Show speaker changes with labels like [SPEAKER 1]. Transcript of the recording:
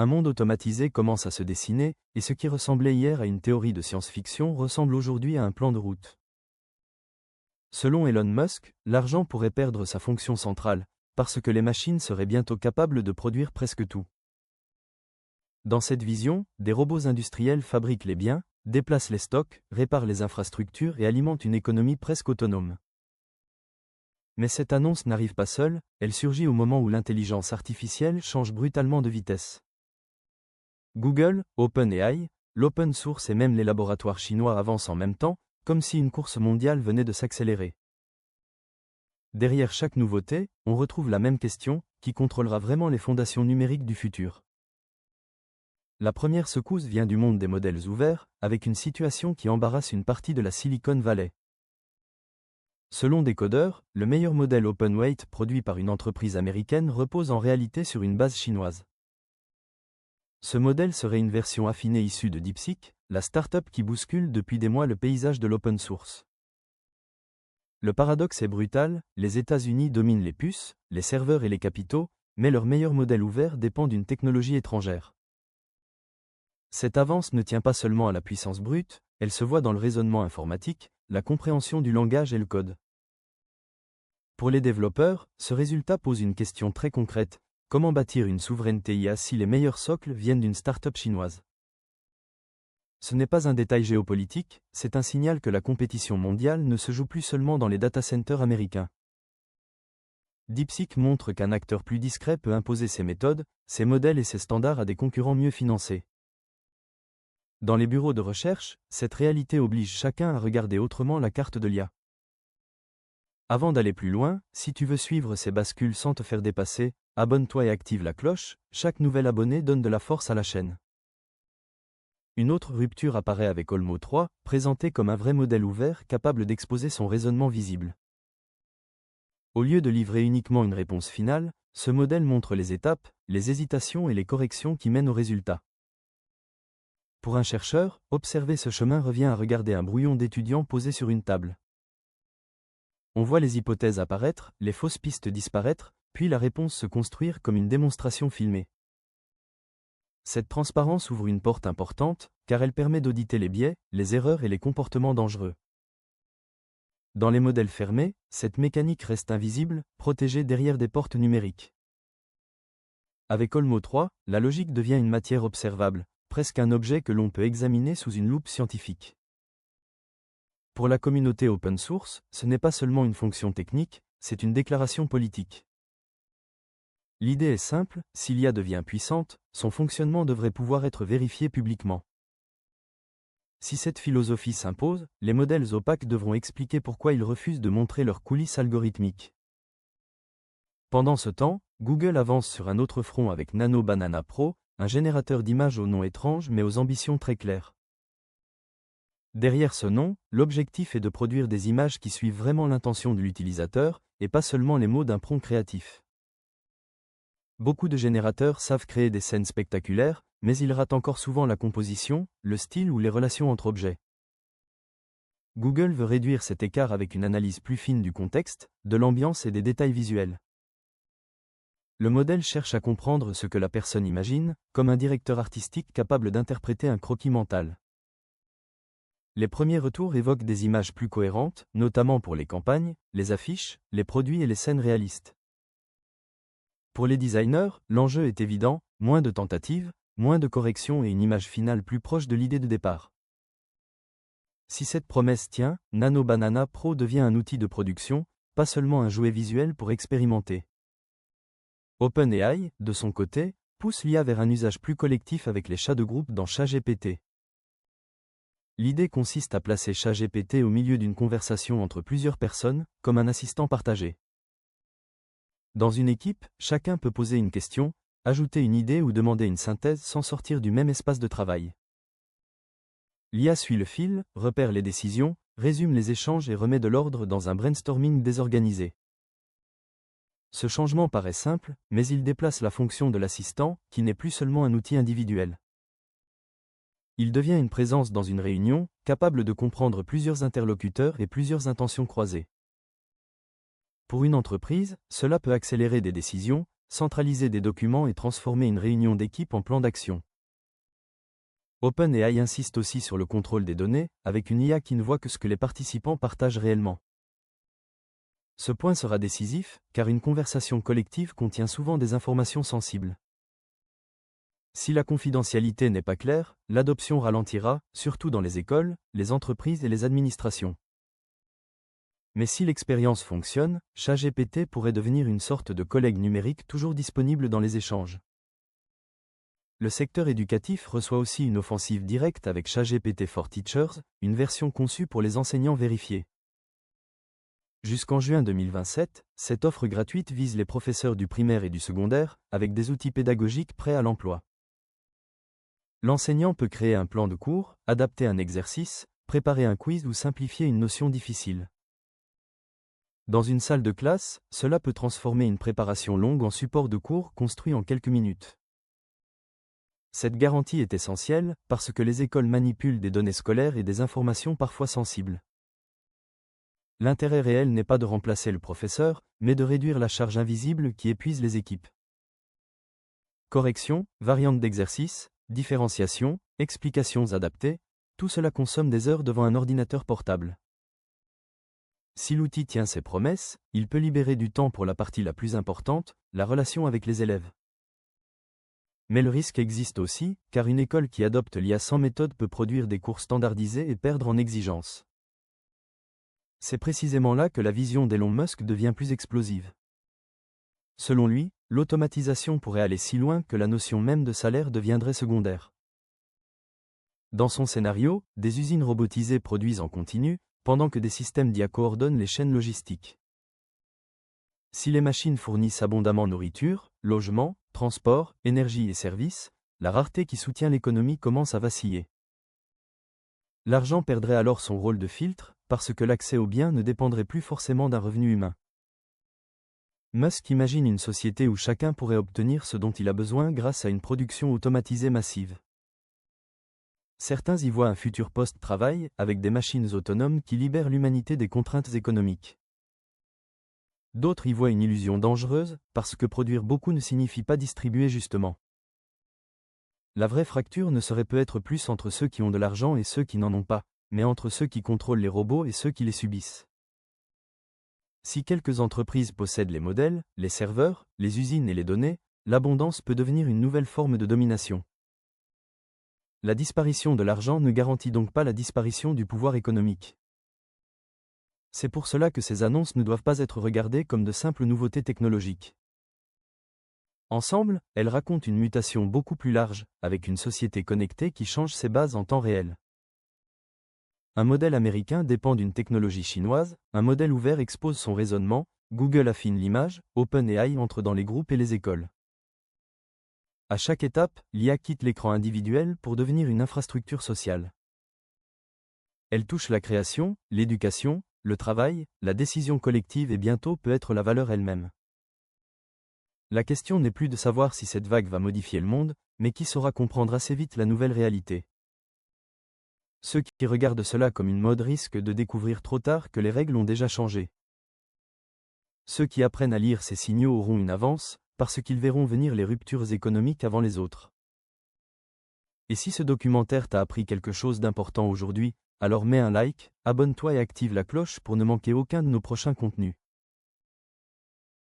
[SPEAKER 1] Un monde automatisé commence à se dessiner, et ce qui ressemblait hier à une théorie de science-fiction ressemble aujourd'hui à un plan de route. Selon Elon Musk, l'argent pourrait perdre sa fonction centrale, parce que les machines seraient bientôt capables de produire presque tout. Dans cette vision, des robots industriels fabriquent les biens, déplacent les stocks, réparent les infrastructures et alimentent une économie presque autonome. Mais cette annonce n'arrive pas seule, elle surgit au moment où l'intelligence artificielle change brutalement de vitesse. Google, OpenAI, l'open source et même les laboratoires chinois avancent en même temps, comme si une course mondiale venait de s'accélérer. Derrière chaque nouveauté, on retrouve la même question, qui contrôlera vraiment les fondations numériques du futur? La première secousse vient du monde des modèles ouverts, avec une situation qui embarrasse une partie de la Silicon Valley. Selon des codeurs, le meilleur modèle OpenWeight produit par une entreprise américaine repose en réalité sur une base chinoise. Ce modèle serait une version affinée issue de DeepSeek, la start-up qui bouscule depuis des mois le paysage de l'open source. Le paradoxe est brutal, les États-Unis dominent les puces, les serveurs et les capitaux, mais leur meilleur modèle ouvert dépend d'une technologie étrangère. Cette avance ne tient pas seulement à la puissance brute, elle se voit dans le raisonnement informatique, la compréhension du langage et le code. Pour les développeurs, ce résultat pose une question très concrète: comment bâtir une souveraineté IA si les meilleurs socles viennent d'une start-up chinoise? Ce n'est pas un détail géopolitique, c'est un signal que la compétition mondiale ne se joue plus seulement dans les data centers américains. DeepSeek montre qu'un acteur plus discret peut imposer ses méthodes, ses modèles et ses standards à des concurrents mieux financés. Dans les bureaux de recherche, cette réalité oblige chacun à regarder autrement la carte de l'IA. Avant d'aller plus loin, si tu veux suivre ces bascules sans te faire dépasser, abonne-toi et active la cloche, chaque nouvel abonné donne de la force à la chaîne. Une autre rupture apparaît avec Olmo 3, présenté comme un vrai modèle ouvert capable d'exposer son raisonnement visible. Au lieu de livrer uniquement une réponse finale, ce modèle montre les étapes, les hésitations et les corrections qui mènent au résultat. Pour un chercheur, observer ce chemin revient à regarder un brouillon d'étudiant posé sur une table. On voit les hypothèses apparaître, les fausses pistes disparaître, puis la réponse se construire comme une démonstration filmée. Cette transparence ouvre une porte importante, car elle permet d'auditer les biais, les erreurs et les comportements dangereux. Dans les modèles fermés, cette mécanique reste invisible, protégée derrière des portes numériques. Avec Olmo 3, la logique devient une matière observable, presque un objet que l'on peut examiner sous une loupe scientifique. Pour la communauté open source, ce n'est pas seulement une fonction technique, c'est une déclaration politique. L'idée est simple, si l'IA devient puissante, son fonctionnement devrait pouvoir être vérifié publiquement. Si cette philosophie s'impose, les modèles opaques devront expliquer pourquoi ils refusent de montrer leurs coulisses algorithmiques. Pendant ce temps, Google avance sur un autre front avec Nano Banana Pro, un générateur d'images au nom étrange mais aux ambitions très claires. Derrière ce nom, l'objectif est de produire des images qui suivent vraiment l'intention de l'utilisateur, et pas seulement les mots d'un prompt créatif. Beaucoup de générateurs savent créer des scènes spectaculaires, mais ils ratent encore souvent la composition, le style ou les relations entre objets. Google veut réduire cet écart avec une analyse plus fine du contexte, de l'ambiance et des détails visuels. Le modèle cherche à comprendre ce que la personne imagine, comme un directeur artistique capable d'interpréter un croquis mental. Les premiers retours évoquent des images plus cohérentes, notamment pour les campagnes, les affiches, les produits et les scènes réalistes. Pour les designers, l'enjeu est évident, moins de tentatives, moins de corrections et une image finale plus proche de l'idée de départ. Si cette promesse tient, Nano Banana Pro devient un outil de production, pas seulement un jouet visuel pour expérimenter. OpenAI, de son côté, pousse l'IA vers un usage plus collectif avec les chats de groupe dans ChatGPT. L'idée consiste à placer ChatGPT au milieu d'une conversation entre plusieurs personnes, comme un assistant partagé. Dans une équipe, chacun peut poser une question, ajouter une idée ou demander une synthèse sans sortir du même espace de travail. L'IA suit le fil, repère les décisions, résume les échanges et remet de l'ordre dans un brainstorming désorganisé. Ce changement paraît simple, mais il déplace la fonction de l'assistant, qui n'est plus seulement un outil individuel. Il devient une présence dans une réunion, capable de comprendre plusieurs interlocuteurs et plusieurs intentions croisées. Pour une entreprise, cela peut accélérer des décisions, centraliser des documents et transformer une réunion d'équipe en plan d'action. OpenAI insiste aussi sur le contrôle des données, avec une IA qui ne voit que ce que les participants partagent réellement. Ce point sera décisif, car une conversation collective contient souvent des informations sensibles. Si la confidentialité n'est pas claire, l'adoption ralentira, surtout dans les écoles, les entreprises et les administrations. Mais si l'expérience fonctionne, ChatGPT pourrait devenir une sorte de collègue numérique toujours disponible dans les échanges. Le secteur éducatif reçoit aussi une offensive directe avec ChatGPT for Teachers, une version conçue pour les enseignants vérifiés. Jusqu'en juin 2027, cette offre gratuite vise les professeurs du primaire et du secondaire, avec des outils pédagogiques prêts à l'emploi. L'enseignant peut créer un plan de cours, adapter un exercice, préparer un quiz ou simplifier une notion difficile. Dans une salle de classe, cela peut transformer une préparation longue en support de cours construit en quelques minutes. Cette garantie est essentielle, parce que les écoles manipulent des données scolaires et des informations parfois sensibles. L'intérêt réel n'est pas de remplacer le professeur, mais de réduire la charge invisible qui épuise les équipes. Correction, variante d'exercice, différenciation, explications adaptées, tout cela consomme des heures devant un ordinateur portable. Si l'outil tient ses promesses, il peut libérer du temps pour la partie la plus importante, la relation avec les élèves. Mais le risque existe aussi, car une école qui adopte l'IA sans méthode peut produire des cours standardisés et perdre en exigence. C'est précisément là que la vision d'Elon Musk devient plus explosive. Selon lui, l'automatisation pourrait aller si loin que la notion même de salaire deviendrait secondaire. Dans son scénario, des usines robotisées produisent en continu, pendant que des systèmes d'IA coordonnent les chaînes logistiques. Si les machines fournissent abondamment nourriture, logement, transport, énergie et services, la rareté qui soutient l'économie commence à vaciller. L'argent perdrait alors son rôle de filtre, parce que l'accès aux biens ne dépendrait plus forcément d'un revenu humain. Musk imagine une société où chacun pourrait obtenir ce dont il a besoin grâce à une production automatisée massive. Certains y voient un futur post-travail, avec des machines autonomes qui libèrent l'humanité des contraintes économiques. D'autres y voient une illusion dangereuse, parce que produire beaucoup ne signifie pas distribuer justement. La vraie fracture ne serait peut-être plus entre ceux qui ont de l'argent et ceux qui n'en ont pas, mais entre ceux qui contrôlent les robots et ceux qui les subissent. Si quelques entreprises possèdent les modèles, les serveurs, les usines et les données, l'abondance peut devenir une nouvelle forme de domination. La disparition de l'argent ne garantit donc pas la disparition du pouvoir économique. C'est pour cela que ces annonces ne doivent pas être regardées comme de simples nouveautés technologiques. Ensemble, elles racontent une mutation beaucoup plus large, avec une société connectée qui change ses bases en temps réel. Un modèle américain dépend d'une technologie chinoise, un modèle ouvert expose son raisonnement, Google affine l'image, OpenAI entre dans les groupes et les écoles. À chaque étape, l'IA quitte l'écran individuel pour devenir une infrastructure sociale. Elle touche la création, l'éducation, le travail, la décision collective et bientôt peut être la valeur elle-même. La question n'est plus de savoir si cette vague va modifier le monde, mais qui saura comprendre assez vite la nouvelle réalité. Ceux qui regardent cela comme une mode risquent de découvrir trop tard que les règles ont déjà changé. Ceux qui apprennent à lire ces signaux auront une avance, parce qu'ils verront venir les ruptures économiques avant les autres. Et si ce documentaire t'a appris quelque chose d'important aujourd'hui, alors mets un like, abonne-toi et active la cloche pour ne manquer aucun de nos prochains contenus.